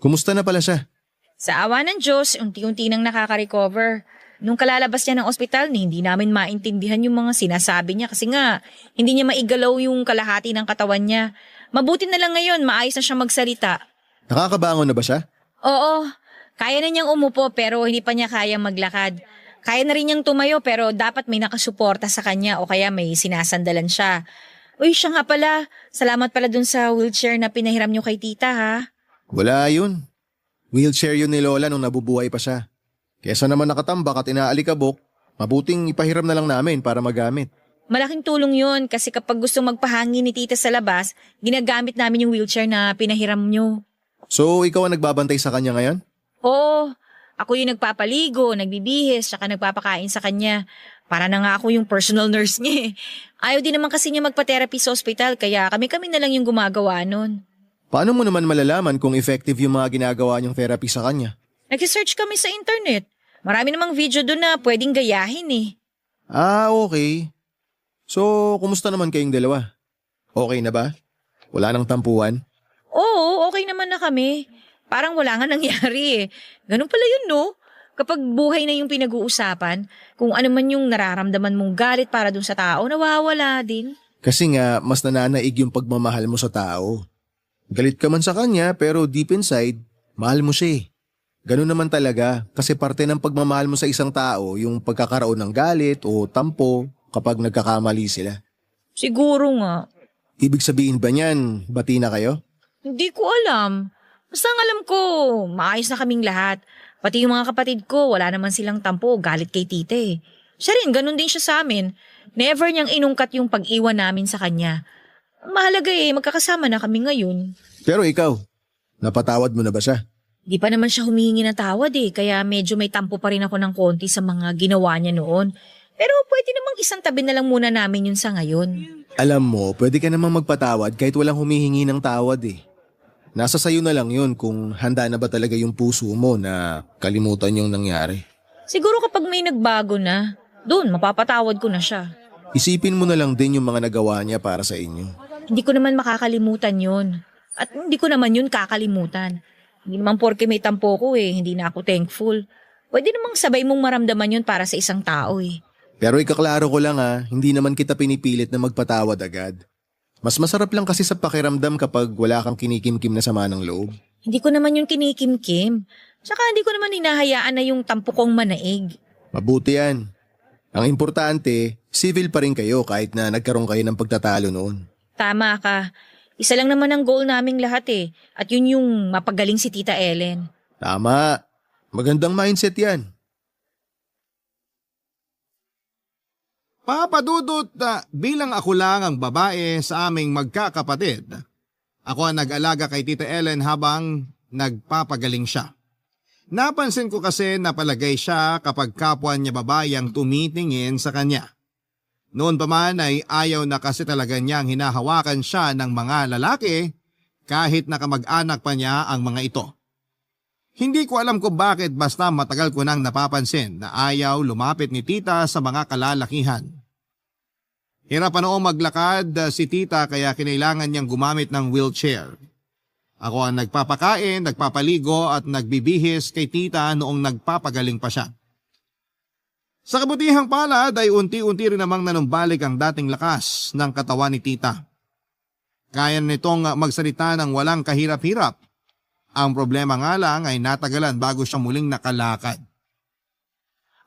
Kumusta na pala siya? Sa awa ng Diyos, unti-unti nang nakaka-recover. Nung kalalabas niya ng ospital, hindi namin maintindihan yung mga sinasabi niya kasi nga, hindi niya maigalaw yung kalahati ng katawan niya. Mabuti na lang ngayon, maayos na siya magsalita. Nakakabangon na ba siya? Oo, kaya na niyang umupo pero hindi pa niya kayang maglakad. Kaya na rin niyang tumayo pero dapat may nakasuporta sa kanya o kaya may sinasandalan siya. Uy, siya nga pala, salamat pala dun sa wheelchair na pinahiram niyo kay Tita ha. Wala yun. Wheelchair yun ni Lola nung nabubuhay pa siya. Kesa naman nakatambak at inaalikabok, mabuting ipahiram na lang namin para magamit. Malaking tulong yun kasi kapag gusto magpahangin ni Tita sa labas, ginagamit namin yung wheelchair na pinahiram nyo. So, ikaw ang nagbabantay sa kanya ngayon? Oo, ako yung nagpapaligo, nagbibihis, saka nagpapakain sa kanya. Para na nga ako yung personal nurse niya. Ayaw din naman kasi niya magpa-therapy sa ospital kaya kami-kami na lang yung gumagawa nun. Paano mo naman malalaman kung effective yung mga ginagawa niyong therapy sa kanya? Nag-search kami sa internet. Marami namang video doon na pwedeng gayahin eh. Ah, okay. So, kumusta naman kayong dalawa? Okay na ba? Wala nang tampuhan? Oo, okay naman na kami. Parang wala nga nangyari eh. Ganun pala yun no? Kapag buhay na yung pinag-uusapan, kung ano man yung nararamdaman mong galit para dun sa tao, nawawala din. Kasi nga, mas nananaig yung pagmamahal mo sa tao. Galit ka man sa kanya pero deep inside, mahal mo siya eh. Ganun naman talaga kasi parte ng pagmamahal mo sa isang tao yung pagkakaroon ng galit o tampo kapag nagkakamali sila. Siguro nga. Ibig sabihin ba niyan, bati na kayo? Hindi ko alam. Basta ang alam ko, maayos na kaming lahat. Pati yung mga kapatid ko, wala naman silang tampo o galit kay Tita eh. Siya rin, ganun din siya sa amin. Never niyang inungkat yung pag-iwan namin sa kanya. Ang mahalaga eh, magkakasama na kami ngayon. Pero ikaw, napatawad mo na ba siya? Di pa naman siya humihingi ng tawad eh, kaya medyo may tampo pa rin ako ng konti sa mga ginawa niya noon. Pero pwede namang isang tabi na lang muna namin yun sa ngayon. Alam mo, pwede ka namang magpatawad kahit walang humihingi ng tawad eh. Nasa sayo na lang yun kung handa na ba talaga yung puso mo na kalimutan yung nangyari. Siguro kapag may nagbago na, doon mapapatawad ko na siya. Isipin mo na lang din yung mga nagawa niya para sa inyo. Hindi ko naman makakalimutan yun. At hindi ko naman yun kakalimutan. Hindi naman porke may tampo ko hindi na ako thankful. Pwede namang sabay mong maramdaman yun para sa isang tao Pero ikaklaro ko lang hindi naman kita pinipilit na magpatawad agad. Mas masarap lang kasi sa pakiramdam kapag wala kang kinikimkim na sama ng loob. Hindi ko naman yun kinikimkim. Tsaka hindi ko naman hinahayaan na yung tampo kong manaig. Mabuti yan. Ang importante, civil pa rin kayo kahit na nagkaroon kayo ng pagtatalo noon. Tama ka. Isa lang naman ang goal naming lahat At yun yung mapagaling si Tita Ellen. Tama. Magandang mindset yan. Papa Dudut, bilang ako lang ang babae sa aming magkakapatid, ako ang nag-alaga kay Tita Ellen habang nagpapagaling siya. Napansin ko kasi napalagay siya kapag kapwa niya babae ang tumitingin sa kanya. Noon pa man ay ayaw na kasi talaga niyang hinahawakan siya ng mga lalaki kahit nakamag-anak pa niya ang mga ito. Hindi ko alam kung bakit basta matagal ko nang napapansin na ayaw lumapit ni Tita sa mga kalalakihan. Hirap pa noong maglakad si Tita kaya kinailangan niyang gumamit ng wheelchair. Ako ang nagpapakain, nagpapaligo at nagbibihis kay Tita noong nagpapagaling pa siya. Sa kabutihang palad ay unti-unti rin namang nanumbalik ang dating lakas ng katawan ni Tita. Kaya nitong magsalita ng walang kahirap-hirap. Ang problema nga lang ay natagalan bago siya muling nakalakad.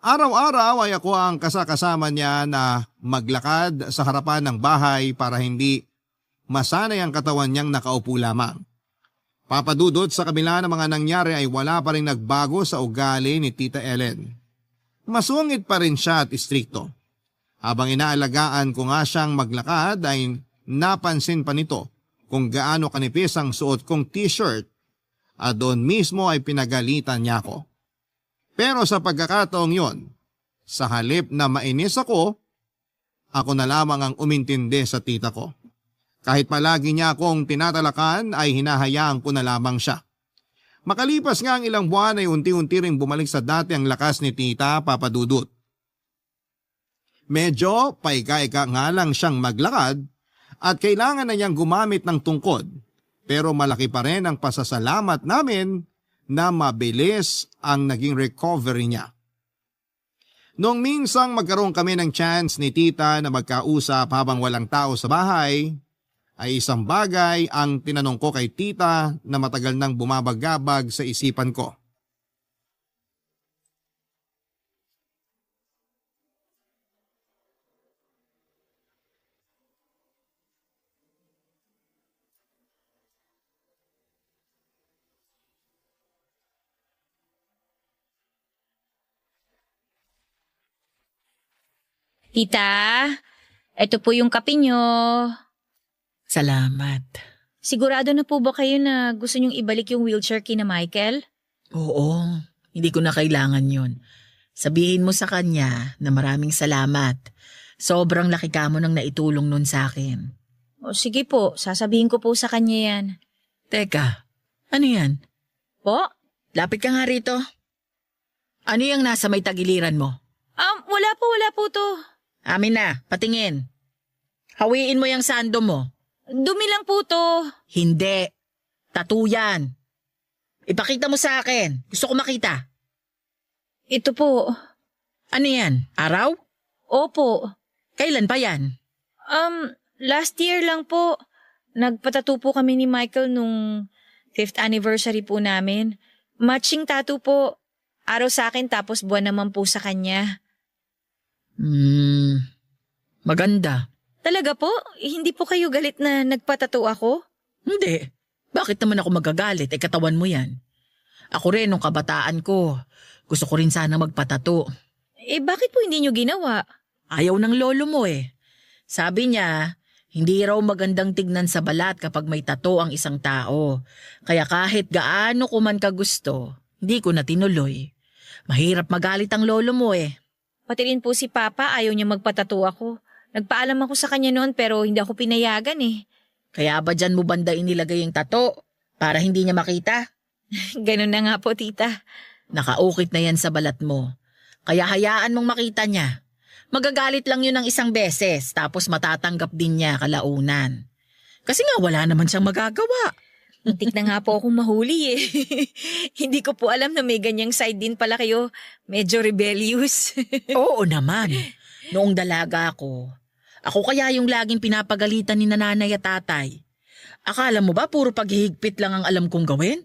Araw-araw ay ako ang kasakasama niya na maglakad sa harapan ng bahay para hindi masanay ang katawan niyang nakaupo lamang. Papadudot sa kabila ng mga nangyari ay wala pa rin nagbago sa ugali ni Tita Ellen. Masungit pa rin siya at istrikto. Habang inaalagaan ko nga siyang maglakad ay napansin pa nito kung gaano kanipis ang suot kong t-shirt at doon mismo ay pinagalitan niya ako. Pero sa pagkakataong yon, sa halip na mainis ako na lamang ang umintindi sa tita ko. Kahit palagi niya akong tinatalakan ay hinahayaan ko na lamang siya. Makalipas nga ang ilang buwan ay unti-unti ring bumalik sa dati ang lakas ni Tita Papadudut. Medyo paika-ika nga lang siyang maglakad at kailangan na niyang gumamit ng tungkod. Pero malaki pa rin ang pasasalamat namin na mabilis ang naging recovery niya. Noong minsang magkaroon kami ng chance ni Tita na magkausap habang walang tao sa bahay, ay isang bagay ang tinanong ko kay Tita na matagal nang bumabagabag sa isipan ko. Tita, eto po yung kape nyo. Salamat. Sigurado na po ba kayo na gusto nyong ibalik yung wheelchair kina Michael? Oo, hindi ko na kailangan yun. Sabihin mo sa kanya na maraming salamat. Sobrang laki ka mo nang naitulong nun sa akin. O sige po, sasabihin ko po sa kanya yan. Teka, ano yan? Po? Lapit ka nga rito. Ano yung nasa may tagiliran mo? Wala po to. Amin na, patingin. Hawiin mo yung sando mo. Dumi lang po to. Hindi. Tattoo yan. Ipakita mo sa akin. Gusto ko makita. Ito po. Ano yan? Araw? Opo. Kailan pa yan? Last year lang po. Nagpatattoo po kami ni Michael nung 5th anniversary po namin. Matching tattoo po. Araw sa akin tapos buwan naman po sa kanya. Maganda. Talaga po? Hindi po kayo galit na nagpatattoo ako? Hindi. Bakit naman ako magagalit? Katawan mo yan. Ako rin, nung kabataan ko, gusto ko rin sana magpatato. Bakit po hindi nyo ginawa? Ayaw ng lolo mo Sabi niya, hindi raw magandang tignan sa balat kapag may tato ang isang tao. Kaya kahit gaano ko man kagusto, hindi ko na tinuloy. Mahirap magalit ang lolo mo Pati rin po si Papa ayaw niya magpatato ako. Nagpaalam ako sa kanya noon pero hindi ako pinayagan Kaya ba dyan mo banda inilagay yung tato? Para hindi niya makita? Ganun na nga po, tita. Nakaukit na yan sa balat mo. Kaya hayaan mong makita niya. Magagalit lang yun ng isang beses tapos matatanggap din niya kalaunan. Kasi nga wala naman siyang magagawa. Muntik na nga po akong mahuli eh. Hindi ko po alam na may ganyang side din pala kayo. Medyo rebellious. Oo naman. Noong dalaga ako kaya yung laging pinapagalitan ni nanay at tatay. Akala mo ba puro paghihigpit lang ang alam kong gawin?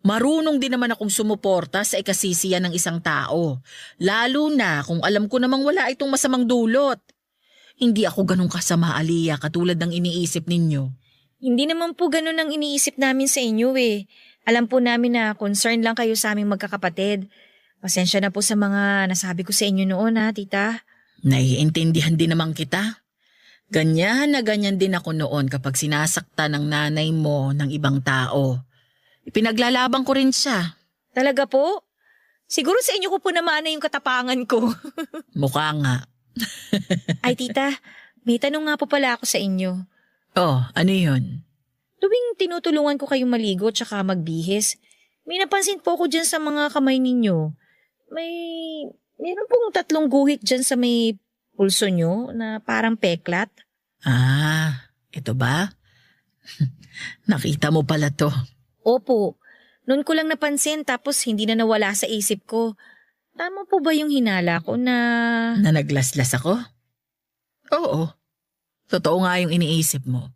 Marunong din naman akong sumuporta sa ikasisiya ng isang tao. Lalo na kung alam ko namang wala itong masamang dulot. Hindi ako ganun kasama, Aliyah, katulad ng iniisip ninyo. Hindi naman po ganun ang iniisip namin sa inyo eh. Alam po namin na concern lang kayo sa aming magkakapatid. Pasensya na po sa mga nasabi ko sa inyo noon ha, tita. Naiintindihan din naman kita. Ganyan na ganyan din ako noon kapag sinasaktan ng nanay mo ng ibang tao. Ipinaglalaban ko rin siya. Talaga po? Siguro sa inyo ko po naman na yung katapangan ko. Mukha nga. Ay tita, may tanong nga po pala ako sa inyo. Oh, ano yun? Tuwing tinutulungan ko kayong maligo tsaka magbihis, may napansin po ako dyan sa mga kamay ninyo. Meron pong 3 guhit dyan sa may pulso nyo na parang peklat. Ah, ito ba? Nakita mo pala to. Opo, noon ko lang napansin tapos hindi na nawala sa isip ko. Tama po ba yung hinala ko na... Na naglaslas ako? Oo. Totoo nga yung iniisip mo.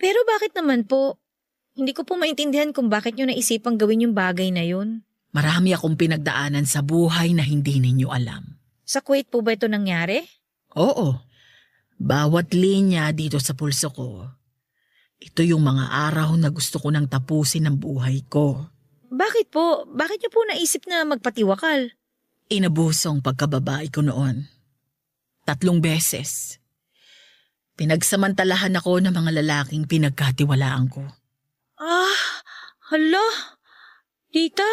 Pero bakit naman po? Hindi ko po maintindihan kung bakit nyo naisipang gawin yung bagay na yun. Marami akong pinagdaanan sa buhay na hindi ninyo alam. Sa Kuwait po ba ito nangyari? Oo. Bawat linya dito sa pulso ko, ito yung mga araw na gusto ko nang tapusin ang buhay ko. Bakit po? Bakit nyo po naisip na magpatiwakal? Inabusong pagkababae ko noon. 3 beses. Pinagsamantalahan ako ng mga lalaking pinagkatiwalaan ko. Ah, hala, tita.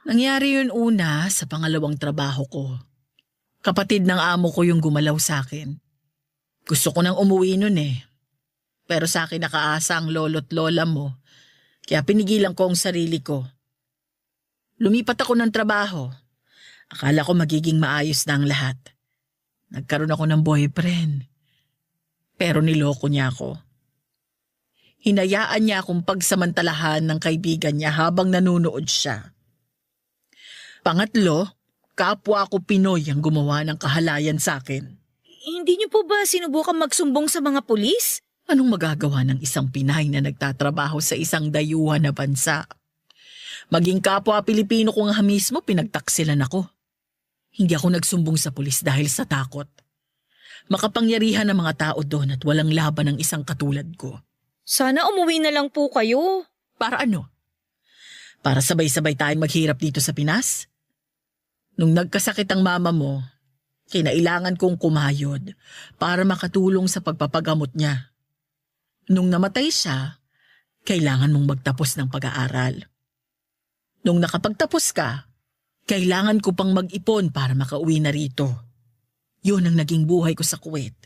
Nangyari yun una sa pangalawang trabaho ko. Kapatid ng amo ko yung gumalaw sa akin. Gusto ko nang umuwi nun eh. Pero sa akin nakaasa ang lolo't lola mo. Kaya pinigilan ko ang sarili ko. Lumipat ako ng trabaho. Akala ko magiging maayos na ang lahat. Nagkaroon ako ng boyfriend. Pero niloko niya ako. Hinayaan niya akong pagsamantalahan ng kaibigan niya habang nanunood siya. Pangatlo, kapwa ko Pinoy ang gumawa ng kahalayan sa akin. Hindi niyo po ba sinubukan magsumbong sa mga pulis? Anong magagawa ng isang Pinay na nagtatrabaho sa isang dayuhan na bansa? Maging kapwa Pilipino ko nga mismo, pinagtaksilan ako. Hindi ako nagsumbong sa pulis dahil sa takot. Makapangyarihan ang mga tao doon at walang laban ng isang katulad ko. Sana umuwi na lang po kayo. Para ano? Para sabay-sabay tayong maghirap dito sa Pinas? Nung nagkasakit ang mama mo, kinailangan kong kumayod para makatulong sa pagpapagamot niya. Nung namatay siya, kailangan mong magtapos ng pag-aaral. Nung nakapagtapos ka, kailangan ko pang mag-ipon para makauwi na rito. Yun ang naging buhay ko sa Kuwait.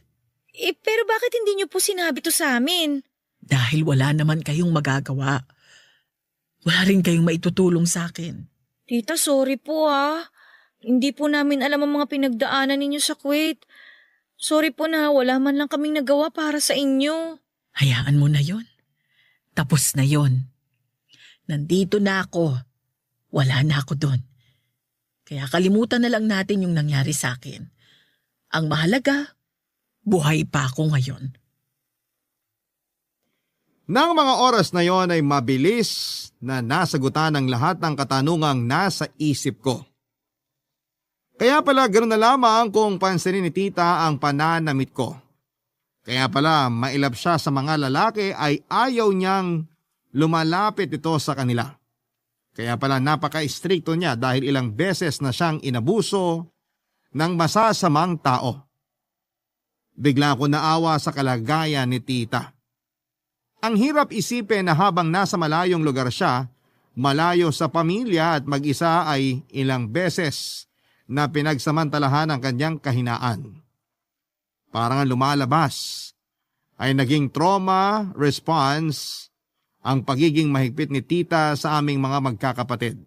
Pero bakit hindi niyo po sinabi to sa amin? Dahil wala naman kayong magagawa. Wala rin kayong maitutulong sa akin. Tita, sorry po ah. Hindi po namin alam ang mga pinagdaanan ninyo sa Kuwait. Sorry po na wala man lang kaming nagawa para sa inyo. Hayaan mo na yon. Tapos na yon. Nandito na ako. Wala na ako doon. Kaya kalimutan na lang natin yung nangyari sa akin. Ang mahalaga, buhay pa ako ngayon. Nang mga oras na yon ay mabilis na nasagutan ang lahat ng katanungang nasa isip ko. Kaya pala ganoon na lamang kung pansinin ni tita ang pananamit ko. Kaya pala mailap siya sa mga lalaki ay ayaw niyang lumalapit ito sa kanila. Kaya pala napaka-istrikto niya dahil ilang beses na siyang inabuso ng masasamang tao. Bigla ko naawa sa kalagayan ni tita. Ang hirap isipin na habang nasa malayong lugar siya, malayo sa pamilya at mag-isa ay ilang beses na pinagsamantalahan ang kanyang kahinaan. Parang lumalabas ay naging trauma response ang pagiging mahigpit ni tita sa aming mga magkakapatid.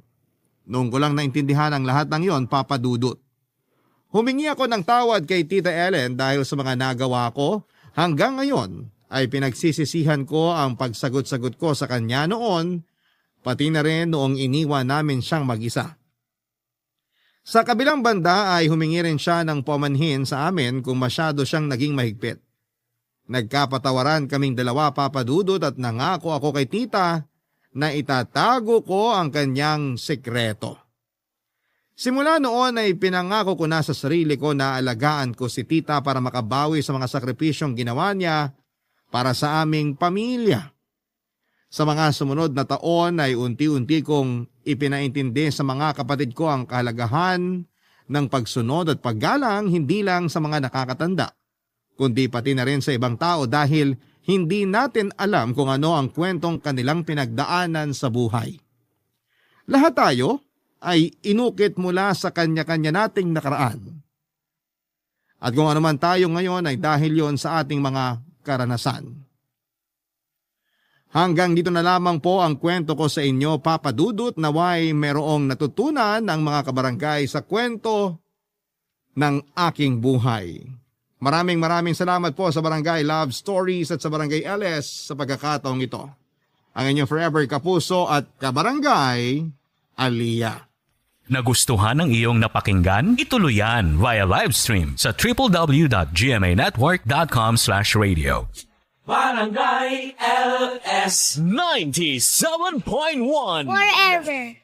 Noong ko lang naintindihan ang lahat ng yon, Papa Dudut. Humingi ako ng tawad kay Tita Ellen dahil sa mga nagawa ko. Hanggang ngayon ay pinagsisisihan ko ang pagsagot-sagot ko sa kanya noon, pati na rin noong iniwan namin siyang mag-isa. Sa kabilang banda ay humingi rin siya ng pamanhin sa amin kung masyado siyang naging mahigpit. Nagkapatawaran kaming dalawa, Papa Dudut, at nangako ako kay Tita na itatago ko ang kanyang sekreto. Simula noon ay pinangako ko na sa sarili ko na alagaan ko si Tita para makabawi sa mga sakripisyong ginawa niya para sa aming pamilya. Sa mga sumunod na taon ay unti-unti kong ipinaintindi sa mga kapatid ko ang kahalagahan ng pagsunod at paggalang hindi lang sa mga nakakatanda, kundi pati na rin sa ibang tao dahil hindi natin alam kung ano ang kwentong kanilang pinagdaanan sa buhay. Lahat tayo ay inukit mula sa kanya-kanya nating nakaraan. At kung ano man tayo ngayon ay dahil yon sa ating mga karanasan. Hanggang dito na lamang po ang kwento ko sa inyo, Papa Dudut, naway merong natutunan ang mga kabarangay sa kwento ng aking buhay. Maraming salamat po sa Barangay Love Stories at sa Barangay LS sa pagkakataong ito. Ang inyong forever kapuso at kabarangay, Aliyah. Nagustuhan ng iyong napakinggan? Ituloy yan via live stream sa www.gmanetwork.com/radio. Barangay LS 97.1 Forever.